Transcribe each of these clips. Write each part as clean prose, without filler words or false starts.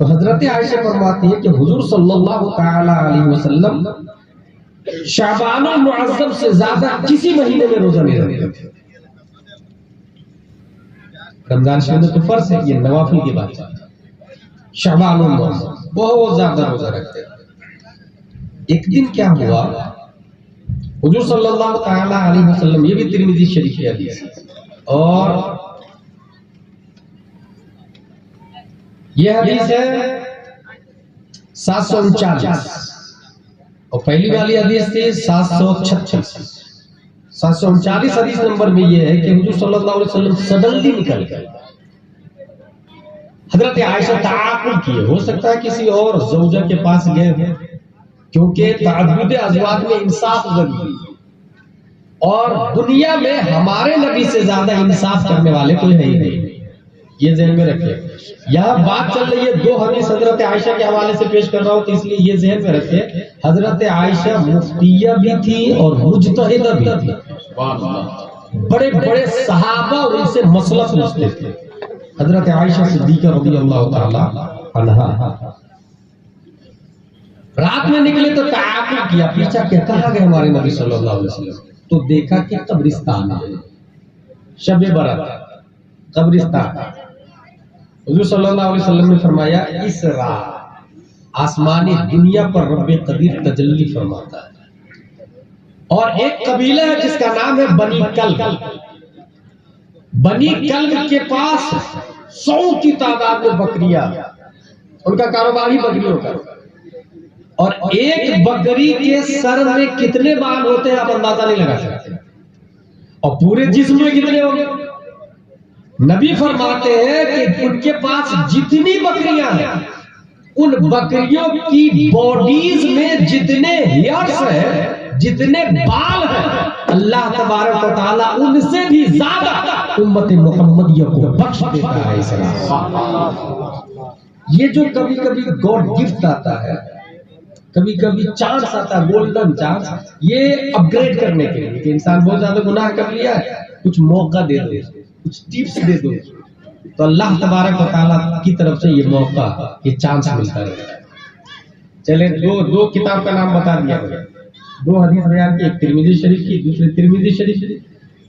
تو حضرت عائشہ فرماتی ہے کہ حضور صلی اللہ تعالی علیہ وسلم شعبان المعظم سے زیادہ کسی مہینے میں روزہ نہیں رکھتے تھے. رمضان شریف تو فرض ہے، یہ نوافل کی بات ہے. شعبان المعظم بہت زیادہ روزہ رکھتے تھے. ایک دن کیا ہوا، حضور صلی اللہ تعالی علیہ وسلم، یہ بھی ترمذی شریف کی حدیث ہے، اور یہ حدیث ہے 739، اور پہلی والی حدیث تھی 736. 739 حدیث نمبر میں یہ ہے کہ حضور صلی اللہ علیہ وسلم سڈنلی نکل گئے. حضرت عائشہ تعاقب کیے، ہو سکتا ہے کسی اور زوجہ کے پاس گئے ہوں، کیونکہ تعدد ازواج میں انصاف ضروری ہے، اور دنیا میں ہمارے نبی سے زیادہ انصاف کرنے والے کوئی ہے ہی نہیں. یہ ذہن میں رکھیں. یہاں بات چل رہی ہے دو حدیث حضرت عائشہ کے حوالے سے پیش کر رہا ہوں، تو اس لیے یہ ذہن میں رکھیں حضرت عائشہ مفتیہ بھی تھی اور مجتہدہ بھی تھی. بڑے بڑے صحابہ اور ان سے مسئلہ پوچھتے تھے. حضرت عائشہ صدیقہ رضی اللہ تعالی عنہا رات میں نکلے تو تعاقب کیا، پیچھا کیا، کہاں گئے ہمارے نبی صلی اللہ علیہ وسلم؟ تو دیکھا کہ قبرستان ہے، شب برات قبرستان. حضور صلی اللہ علیہ وسلم نے فرمایا اس رات آسمانی دنیا پر رب قدیر تجلی فرماتا ہے، اور ایک قبیلہ ہے جس کا نام ہے بنی کلب. بنی کلب کے پاس 100 کی تعداد میں بکریاں، ان کا کاروبار ہی بکریوں کا، اور ایک بکری کے سر میں کتنے بال ہوتے ہیں آپ اندازہ نہیں لگا سکتے، اور پورے جسم میں کتنے ہوں گے. نبی فرماتے ہیں کہ ان کے پاس جتنی بکریاں ہیں، ان بکریوں کی باڈیز میں جتنے ہیئرز ہیں، جتنے بال ہیں، اللہ تبارک و تعالیٰ ان سے بھی زیادہ امت محمدیہ کو بخش دیتا ہے. یہ جو کبھی کبھی گاڈ گفٹ آتا ہے، کبھی کبھی چانس آتا ہے، گولڈن چانس، یہ اپ گریڈ کرنے کے لیے کہ انسان بہت زیادہ گناہ کر لیا ہے، کچھ موقع دے دو، کچھ ٹپس دے دو، تو اللہ تبارک و تعالیٰ کی طرف سے یہ موقع، یہ چانس ملتا رہتا ہے. چلے دو کتاب کا نام بتا دیا، دو حدیث بیان کی، ایک ترمذی شریف کی، دوسری ترمذی شریف کی.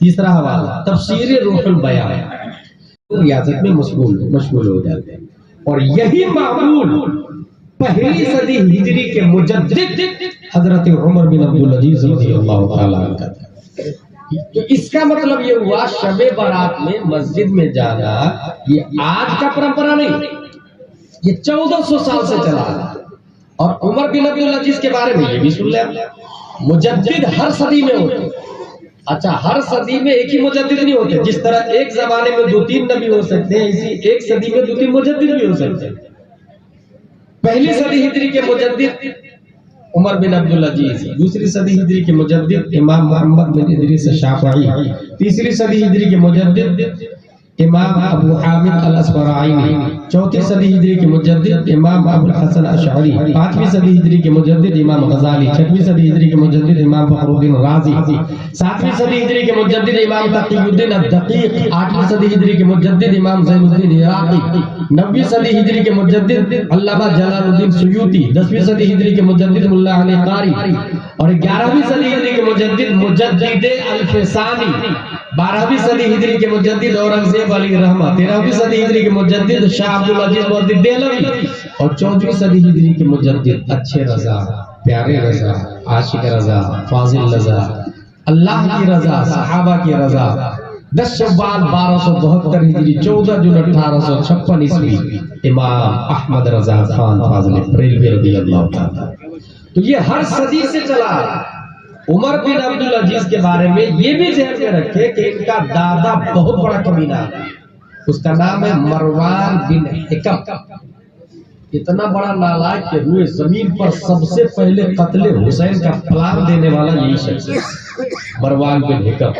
تیسرا حوالہ تفسیر روح البیان، ریاضت میں مشغول ہو جاتے ہیں. اور یہی معمول پہلی صدی ہجری کے مجدد حضرت عمر بن عبدالعزیز رضی اللہ تعالیٰ عنہ کا تھا. تو اس کا مطلب یہ ہوا شب برات میں مسجد میں جانا یہ آج کا پرمپرا نہیں، یہ 1400 سال سے چلا ہے. اور عمر بن عبدالعزیز کے بارے میں یہ بھی سن لیں، مجدد ہر صدی میں ہوتے. اچھا، ہر صدی میں ایک ہی مجدد نہیں ہوتے. جس طرح ایک زمانے میں 2-3 نبی ہو سکتے ہیں، اسی ایک صدی میں 2-3 مجدد بھی ہو سکتے ہیں. پہلی صدی ہجری کے مجدد عمر بن عبدالعزیز، دوسری صدی ہجری کے مجدد امام محمد بن ادریس شافعی، تیسری صدی ہجری کے مجدد امام ابو حامد الاصفرائینی، چوتھی صدی ہجری کے مجدد امام ابو الحسن اشعری، پانچویں صدی ہجری کے مجدد امام غزالی، چھٹویں صدی ہجری کے مجدد امام فخر الدین رازی، ساتویں صدی ہجری کے مجدد امام تقی الدین الدقیق، آٹھویں صدی ہجری کے مجدد امام زین الدین عراقی، نویں صدی ہجری کے مجدد علامہ جلال الدین سیوطی، 10ویں صدی ہجری کے مجدد ملا علی قاری، اور 11ویں صدی ہجری کے مجدد مجدد الفسانی، 12ویں صدی ہجری کے مجدد اورنگزیب علی رحمہ، 13ویں صدی ہجری کے مجدد شاہ عبدالعزیز محدث دہلوی، اور 14ویں صدی ہجری کے مجدد اچھے رضا، پیارے رضا، عاشق رضا، فاضل رضا، اللہ کی رضا، صحابہ کی رضا، 10 شوال 1272 ہجری، 14 جون 1856 عیسوی، امام احمد رضا خان فاضل بریلوی رضی اللہ تعالیٰ. تو یہ ہر صدی سے چلا. عمر بن عبدالعزیز کے بارے میں یہ بھی ذہن میں رکھے کہ ان کا دادا بہت بڑا کمینہ ہے، اس کا نام ہے مروان بن حکم. اتنا بڑا نالائق کہ روئے زمین پر سب سے پہلے قتل حسین کا پلان دینے والا یہی شخص ہے، مروان بن حکم.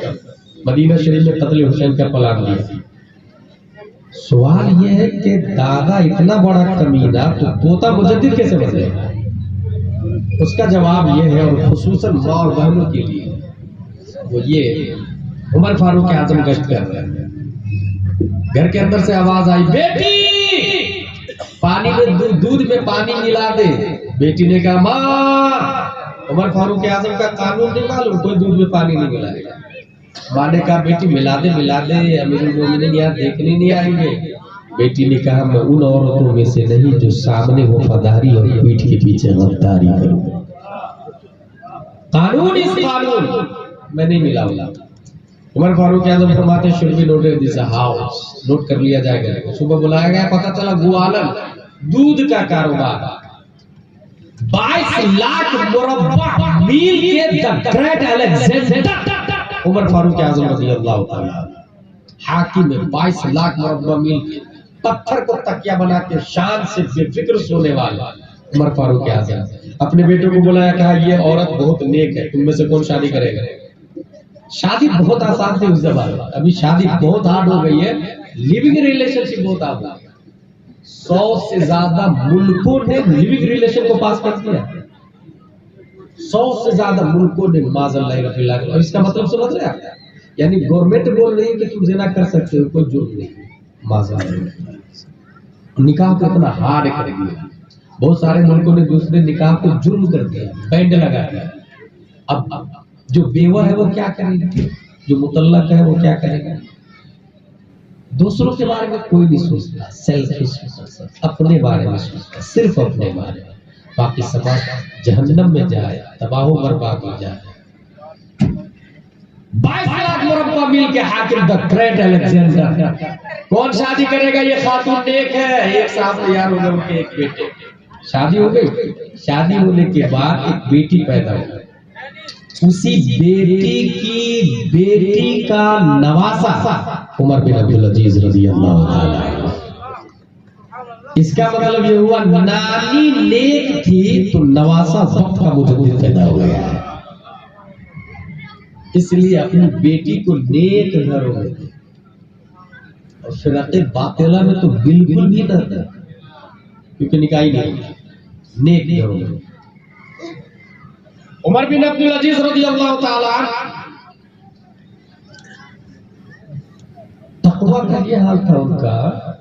مدینہ شریف میں قتل حسین کا پلان دیا. سوال یہ ہے کہ دادا اتنا بڑا کمینہ تو پوتا مجدد کیسے بنے؟ اس کا جواب یہ ہے، اور خصوصاً ماں اور بہنوں کے لیے، وہ یہ عمر فاروق اعظم گشت کر رہے ہیں. گھر کے اندر سے آواز آئی، بیٹی پانی لو. دودھ میں پانی ملا دے. بیٹی نے کہا ماں عمر فاروق اعظم کا قانون نہیں معلوم کوئی دودھ میں پانی نہیں ملائے گا. ماں نے کہا بیٹی ملا دے امیر المومنین یہاں دیکھنے نہیں آئیں گے. بیٹی نے کہا میں ان عورتوں میں سے نہیں جو سامنے وفاداری اور پیٹھ کے پیچھے غداری کروں. قانون میں نہیں ملاؤں. عمر فاروق اعظم فرماتے should be noted this house. Note کر لیا جائے گا. صبح بلایا گیا پتہ چلا گوالن دودھ کا کاروبار 22 لاکھ مربع میل کے the great Alexander عمر فاروق اعظم رضی اللہ تعالیٰ حاکم 22 لاکھ مربع میل کے پتھر کو تکیہ بنا کے شان سے بے فکر سونے والا عمر فاروق اعظم اپنے بیٹوں کو بلایا کہا یہ عورت بہت نیک ہے تم میں سے کون شادی کرے گا. شادی بہت آسان تھی اس زمانے میں. ابھی شادی بہت ہارڈ ہو گئی ہے. لیونگ ریلیشن شپ بہت ہارڈ ہے. 100 سے زیادہ ملکوں نے لیونگ ریلیشن کو پاس کر دیا. 100 سے زیادہ ملکوں نے معاذ اللہ رفیع اللہ. اور اس کا مطلب سمجھ رہے ہیں یعنی گورنمنٹ بول رہی ہے کہ تم زنا کر سکتے ہو کوئی جرم نہیں. معاذ اللہ نکاح کو اتنا ہارڈ کر دیا. بہت سارے ملکوں نے دوسرے نکاح کو جرم کر دیا بینڈ لگا دیا. اب جو بیوہ ہے وہ کیا کرے گا جو مطلق ہے وہ کیا کرے گا. دوسروں کے بارے میں کوئی نہیں سوچتا. سیلفش اپنے بارے میں سوچتا صرف اپنے بارے میں. باقی سماج جہنم میں جائے تباہ و برباد ہو جائے. 22 لاکھ مربع میل کے حاکم the great Alexander کون شادی کرے گا. یہ خاتون نیک ہے. ایک صاحب تیار ہو گئے ان کے ایک بیٹے. شادی ہو گئی. شادی ہونے کے بعد ایک بیٹی پیدا ہو گئی. اسی بیٹی کی بیٹی کا نواسا عمر بن عبد العزیز رضی اللہ عنہ. اس کا مطلب یہ ہوا نانی نیک تھی تو نواسا وقت کا مجدد پیدا ہو گیا ہے. اس لیے اپنی بیٹی کو نیک گھروں میں اور فرقے باطلہ میں تو بالکل بھی نہ تھا کیونکہ نکاح نہیں. نیک گھروں میں عمر بن عبد العزیز رضی اللہ تعالی عنہ تقویٰ کا یہ حال تھا ان کا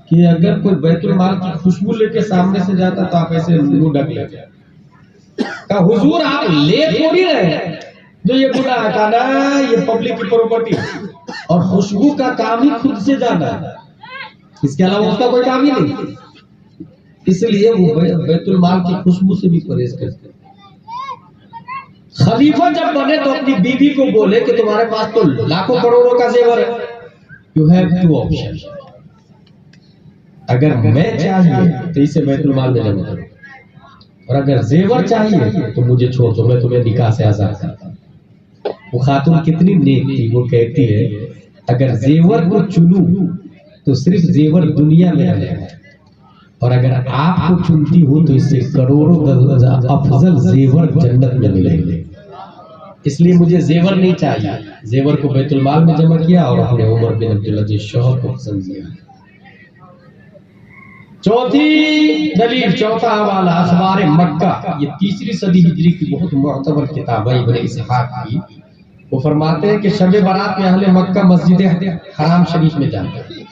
کہ اگر کوئی بیت المال کی خوشبو لے کے سامنے سے جاتا تو آپ ایسے منہ ڈھک لیتے. کہا حضور آپ لے تھوڑی رہے جو یہ گناہ کا نا یہ پبلک کی پراپرٹی اور خوشبو کا کام ہی خود سے جانا ہے. اس کے علاوہ اس کا کوئی کام ہی نہیں. اس لیے وہ بیت المال کی خوشبو سے بھی پرہیز کرتے. خلیفہ جب بنے تو اپنی بیوی کو بولے کہ تمہارے پاس تو لاکھوں کروڑوں کا زیور ہے. You have two options. اگر میں چاہیے تو اسے بیت المال میں جمع کروں اور اگر زیور چاہیے تو مجھے چھوڑ دو میں تمہیں نکاح سے آزاد کرتا ہوں. وہ خاتون کتنی نیک تھی. وہ کہتی ہے اگر زیور کو چنوں تو صرف زیور دنیا میں رہے گا اور اگر آپ کو چنتی ہوں تو اس سے کروڑوں افضل زیور جنت میں ملیں گے. اس لیے مجھے زیور نہیں چاہیے. زیور کو بیت المال میں جمع کیا اور اپنے عمر بن عبد العزیز شوہر کو پسند کیا. چوتھی دلیل چوتھا حوالہ اخبار مکہ. یہ 3 صدی ہجری کی بہت معتبر کتاب ہے ابن اسحاق کی. وہ فرماتے ہیں کہ شب برات میں اہل مکہ مسجد حرام شریف میں جاتے ہیں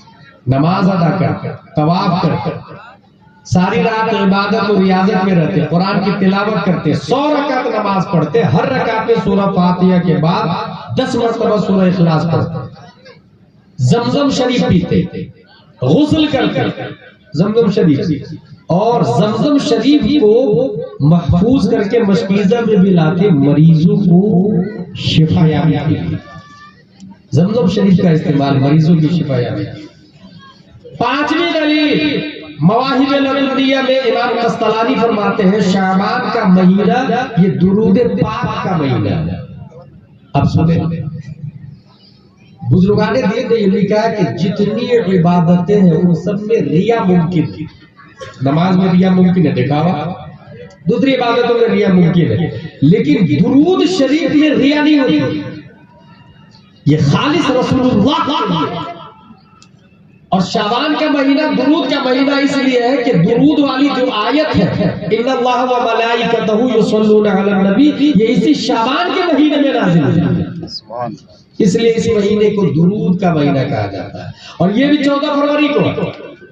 نماز ادا کر طواف کر ساری رات عبادت اور ریاضت میں رہتے قرآن کی تلاوت کرتے 100 رکعت نماز پڑھتے. ہر رکعت میں سورہ فاتحہ کے بعد 10 مرتبہ سورہ اخلاص پڑھتے. زمزم شریف پیتے غسل کرتے زمزم شریف اور زمزم شریف کو محفوظ کر کے مشکیزہ میں بھی لاتے مریضوں کو شفا یابی کے لیے. زمزم شریف کا استعمال مریضوں کی شفا یابی. 5ویں دلیل مواہب لدنیہ میں امام قسطلانی فرماتے ہیں شعبان کا مہینہ یہ درود پاک کا مہینہ ہے. اب سنیں بزرگان دین نے یہ لکھا ہے کہ جتنی عبادتیں ہیں ان سب میں ریا ممکن ہے. نماز میں ریا ممکن ہے دکھاوا. دوسری عبادتوں میں ریا ممکن ہے لیکن درود شریف میں ریا نہیں ہوتی. یہ خالص رسول اللہ کے لیے. اور شعبان کا مہینہ درود کا مہینہ اس لیے ہے کہ درود والی جو آیت ہے ان اللہ و ملائکتہ یصلون علی النبی یہ اسی شعبان کے مہینے میں نازل ہوئی ہے. اس لیے اس مہینے کو درود کا مہینہ کہا جاتا ہے. اور یہ بھی 14 فروری کو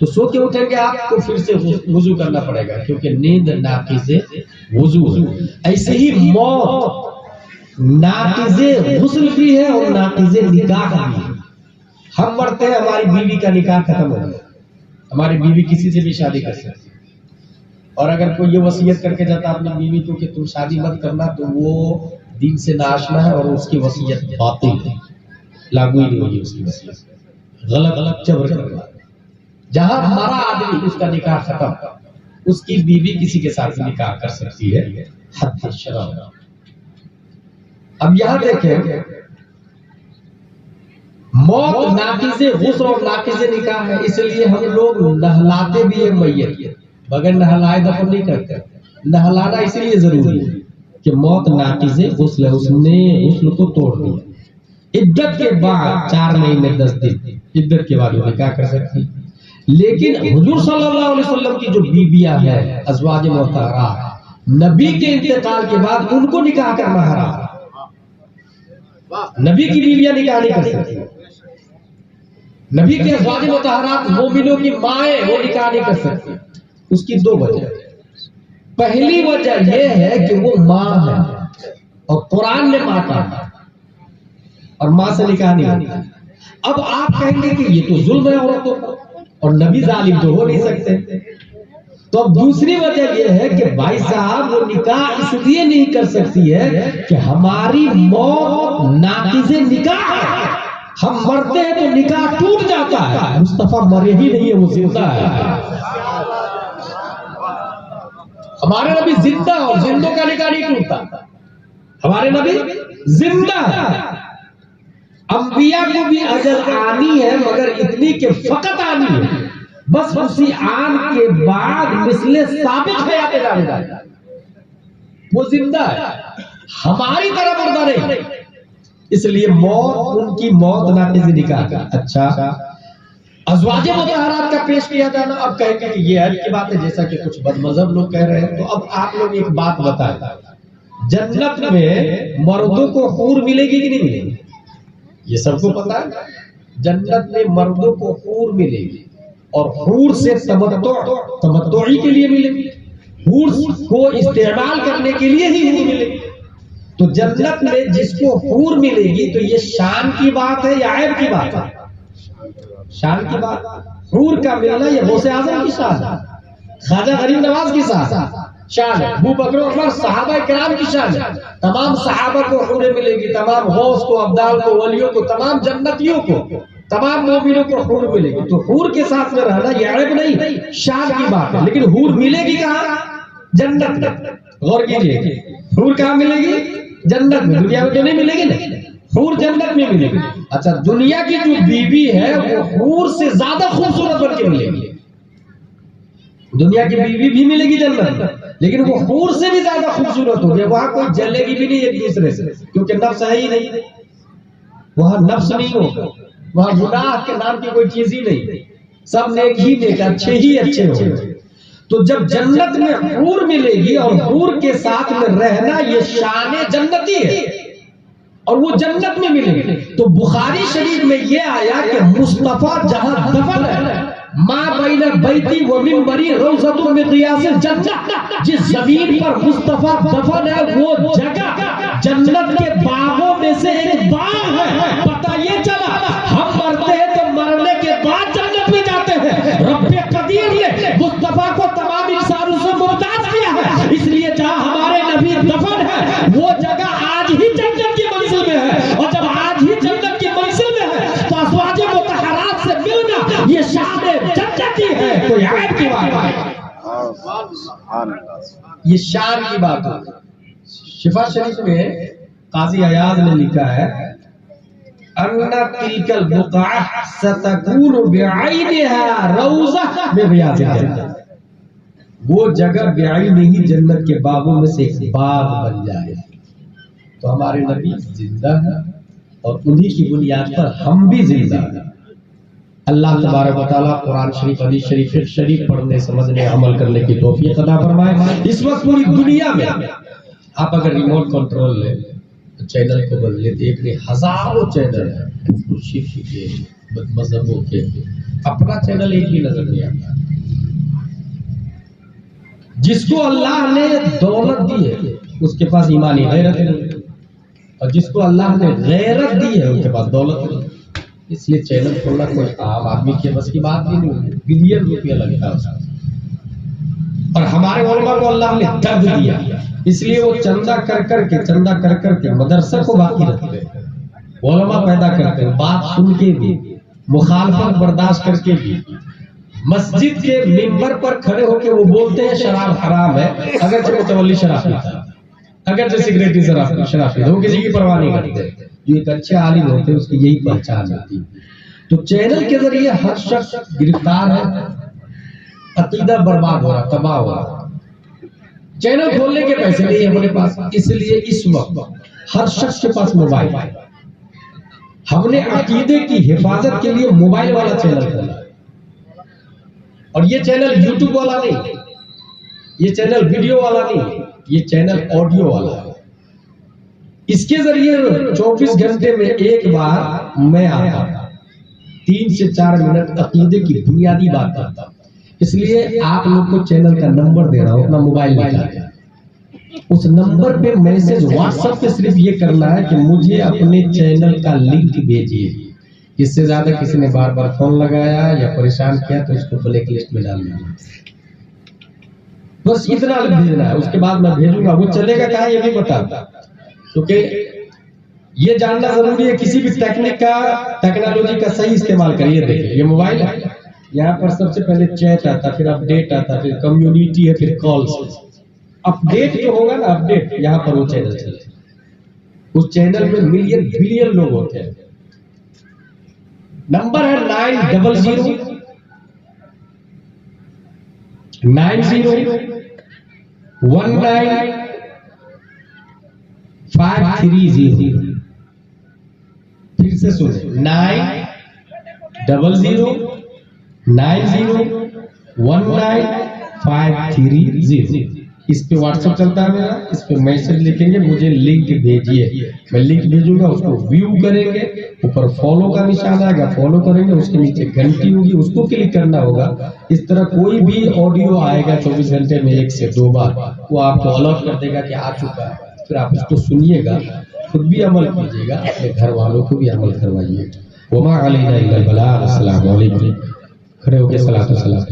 تو سو کے اٹھیں گے آپ کو پھر سے وضو کرنا پڑے گا، کیونکہ نیند ناقض وضو ہے۔ ایسے ہی موت ناقض غسل بھی ہے اور ناقض نکاح بھی ہے۔ ہم مرتے ہیں، ہماری بیوی کا نکاح ختم ہو گیا، ہماری بیوی کسی سے بھی شادی کر سکتی ہے، اور اگر کوئی یہ وصیت کر کے جاتا اپنی بیوی کو کہ تم شادی مت کرنا، تو وہ دین سے ناشنا ہے اور اس کی وصیت باطل ہے، لاگو ہی نہیں ہوگی اس کی وصیت، غلط جبر کرنا۔ جہاں ہمارا آدمی اس کا نکاح ختم، اس کی بیوی کسی کے ساتھ نکاح کر سکتی ہے، حد شرع۔ اب یہاں دیکھیں، موت ناقض غسل اور ناقض نکاح ہے، اس لیے ہم لوگ نہلاتے بھی ہیں میت، بغیر نہلائے دفن نہیں کرتے۔ نہلانا اس لیے ضروری ہے کہ موت ناقض غسل ہے، اس نے غسل کو توڑ دیا۔ عدت کے بعد 4 مہینے 10 دن عدت کے بعد وہ نکاح کر سکتی، لیکن حضور صلی اللہ علیہ وسلم کی جو بیویاں ہیں ازواج مطہرات، نبی کے انتقال کے بعد ان کو نکاح کرنا حرام۔ نبی کی بیویاں نکاح نہیں کر سکتی، نبی کے ازواج مطہرات مومنوں کی مائیں وہ نکاح نہیں کر سکتی۔ اس کی 2 وجہ، پہلی وجہ یہ ہے کہ وہ ماں ہے اور قرآن نے ماں کہا اور ماں سے نکاح نہیں ہوتا۔ اب آپ کہیں گے کہ یہ تو ظلم ہے عورتوں پر، اور نبی ظالم تو ہو نہیں سکتے۔ تو اب دوسری وجہ یہ ہے کہ بھائی صاحب وہ نکاح اس لیے نہیں کر سکتی ہے کہ ہماری موت ناقض نکاح ہے، ہم مرتے ہیں تو نکاح ٹوٹ جاتا ہے، مصطفیٰ مرے ہی نہیں ہے، وہ زندہ ہے۔ ہمارے نبی زندہ، اور زندوں کا نکاح نہیں ٹوٹتا، ہمارے نبی زندہ ہے۔ انبیاء کو بھی اجل آنی ہے، مگر اتنی کہ فقط آنی ہے، بس اسی آن کے بعد مثل ثابت حیات جانے جائے، وہ زندہ ہے، ہماری طرح مردہ نہیں، اس لیے موت ان کی موت ناقض نکاح کا۔ اچھا، ازواج مطہرات کا پیش کیا جانا، اب کہیں گے کہ یہ عیب کی بات ہے، جیسا کہ کچھ بد مذہب لوگ کہہ رہے ہیں۔ تو اب آپ لوگ ایک بات بتائیں، جنت میں مردوں کو حور ملے گی کہ نہیں ملے گی؟ یہ سب کو پتا ہے، جنت میں مردوں کو حور ملے گی، اور حور سے تمتعی کے لیے ملے گی، حور کو استعمال کرنے کے لیے ہی حور ملے گی۔ تو جنت میں جس کو حور ملے گی تو یہ شان کی بات ہے یا عیب کی بات ہے؟ شان کی بات۔ حور کا ملنا یہ غوث اعظم کی شان ہے، خواجہ غریب نواز کی شان ہے، ابو بکر و عمر صحابہ کرام کی شان ہے، تمام صحابہ کو حوریں ملے گی، تمام غوث کو، ابدال کو، ولیوں کو، تمام جنتیوں کو، تمام مومنوں کو حور ملے گی۔ تو حور کے ساتھ میں رہنا یہ عیب نہیں، شان کی بات ہے۔ لیکن حور ملے گی کہاں؟ جنت میں۔ غور کیجئے، حور کہاں ملے گی؟ جنت میں۔ دنیا میں تو نہیں ملے گی نا، حور جنت میں ملے گی۔ اچھا، دنیا کی جو بیوی ہے وہ حور سے زیادہ خوبصورت بن کے ملے گی۔ دنیا کی بیوی بھی ملے گی جنت میں، لیکن وہ حور سے بھی زیادہ خوبصورت ہوگی۔ وہاں کوئی جلے گی بھی نہیں ایک دوسرے سے، کیونکہ نفس ہے ہی نہیں، وہاں نفس نہیں ہوگا، وہاں گناہ کے نام کی کوئی چیز ہی نہیں، سب نیک ہی نیک، اچھے ہی اچھے ہوں۔ تو جب جنت میں حور ملے گی اور حور کے ساتھ میں رہنا یہ شان جنتی ہے، اور وہ جنت میں ملے گی۔ تو بخاری شریف میں یہ آیا کہ مصطفیٰ جہاں دفن ہے، ما بین بیتی و منبری روضۃ من ریاض الجنہ، جس زمین پر مصطفیٰ دفن ہے وہ جگہ جنت کے باغوں میں سے ایک باغ ہے۔ پتہ یہ چلا ہم مرتے ہیں تو مرنے کے بعد جنت میں جاتے ہیں۔ رب قدیر نے مصطفیٰ کو تمام انسانوں سے ممتاز کیا ہے، اس لیے جہاں ہمارے نبی دفن ہے وہ جگہ آج ہی جنت کی منزل میں ہے، اور جب آج ہی جنت کی منزل میں ہے تو ازواج مطہرات سے ملنا یہ شان جنتی ہے، کوئی عیب کی بات ہے، یہ شان کی بات ہے۔ شفا شریف میں قاضی عیاض نے لکھا ہے ان تلک البقعہ ستکون بعینہا روضہ من ریاض الجنہ، وہ جگہ بعین ہی جنت کے باغوں میں سے ایک باغ بن جائے۔ تو ہمارے نبی زندہ ہیں اور انہی کی بنیاد پر ہم بھی زندہ ہیں۔ اللہ تبارک و تعالیٰ قرآن شریف، حدیث شریف، فقہ شریف پڑھنے، سمجھنے، عمل کرنے کی توفیق عطا فرمائے۔ اس وقت پوری دنیا میں آپ اگر ریموٹ کنٹرول لیں، چینل کو بدلے، دیکھ لیں، ہزاروں چینل ہیں، شیف مذہبوں کے اپنا چینل ایک بھی نظر نہیں آتا. جس کو اللہ نے دولت دی ہے اس کے پاس ایمانی غیرت نہیں، اور جس کو اللہ نے غیرت دی ہے ان کے پاس دولت نہیں. اس لیے چینل کھولنا کوئی عام آدمی کے بس کی بات بھی نہیں، بلین روپیہ لگتا ہے اس کو. اور ہمارے علماء کو اللہ نے درد دیا، اس لیے وہ چندہ کر کر کے مدرسہ کو باقی رکھتے ہیں، علماء پیدا کرتے ہیں، بات سن کے بھی، مخالفت برداشت کر کے بھی. مسجد کے ممبر پر کھڑے ہو کے وہ بولتے ہیں شراب حرام ہے، اگرچہ متولی شراب پیتا ہے، اگرچہ سگریٹی شراب پیتا ہے، وہ کسی کی پرواہ نہیں کرتے. جو ایک اچھے عالم ہوتے ہیں اس کی یہی پہچان ہوتی. تو چینل کے ذریعے ہر شخص گرفتار ہے، عقیدہ برباد ہو رہا، تباہ ہو رہا. چینل کھولنے کے پیسے نہیں ہے ہمارے پاس، اس لیے اس وقت ہر شخص کے پاس موبائل ہے. ہم نے عقیدے کی حفاظت کے لیے موبائل والا چینل کھولا، اور یہ چینل یوٹیوب والا نہیں، یہ چینل ویڈیو والا نہیں، یہ چینل آڈیو والا ہے. اس کے ذریعے 24 گھنٹے میں ایک بار میں آتا ہوں، 3 سے 4 منٹ عقیدے کی بنیادی بات کرتا ہوں. اس لیے آپ لوگ کو چینل کا نمبر دے رہا ہوں، اپنا موبائل نکالیں. اس نمبر پہ میسج واٹس ایپ پہ صرف یہ کرنا ہے کہ مجھے اپنے چینل کا لنک بھیجیے. اس سے زیادہ کسی نے بار بار فون لگایا یا پریشان کیا تو اس کو بلیک لسٹ میں ڈال دیں. بس اتنا بھیجنا ہے، اس کے بعد میں بھیجوں گا. وہ چلے گا کہاں یہ بھی بتا، کیونکہ یہ جاننا ضروری ہے. کسی بھی ٹیکنالوجی کا صحیح استعمال کریے. دیکھیں یہ موبائل ہے، یہاں پر سب سے پہلے چیٹ آتا، پھر اپڈیٹ آتا، پھر کمیونٹی ہے، پھر کالز. اپڈیٹ جو ہوگا نا، اپڈیٹ یہاں پر وہ چینل چلے. اس چینل میں ملین بلین لوگ ہوتے ہیں. نمبر ہے 900 19 530. پھر سے سنیں 900 19 530. اس پہ واٹس ایپ چلتا ہے میرا، اس پہ میسج لکھیں گے مجھے لنک بھیجیے. میں لنک بھیجوں گا، اس کو ویو کریں گے، اوپر فالو کا نشان آئے گا، فالو کریں گے، اس کے نیچے گھنٹی ہوگی، اس کو کلک کرنا ہوگا. اس طرح کوئی بھی آڈیو آئے گا 24 گھنٹے میں 1 سے 2 بار، وہ آپ کو الرٹ کر دے گا کہ آ چکا ہے. پھر آپ اس کو سنیے گا، خود بھی عمل کیجیے گا، اپنے گھر والوں کو بھی عمل کروائیے. وما علینا الا البلاغ. السلام علیکم. کھڑے ہو کے صلاۃ و سلام.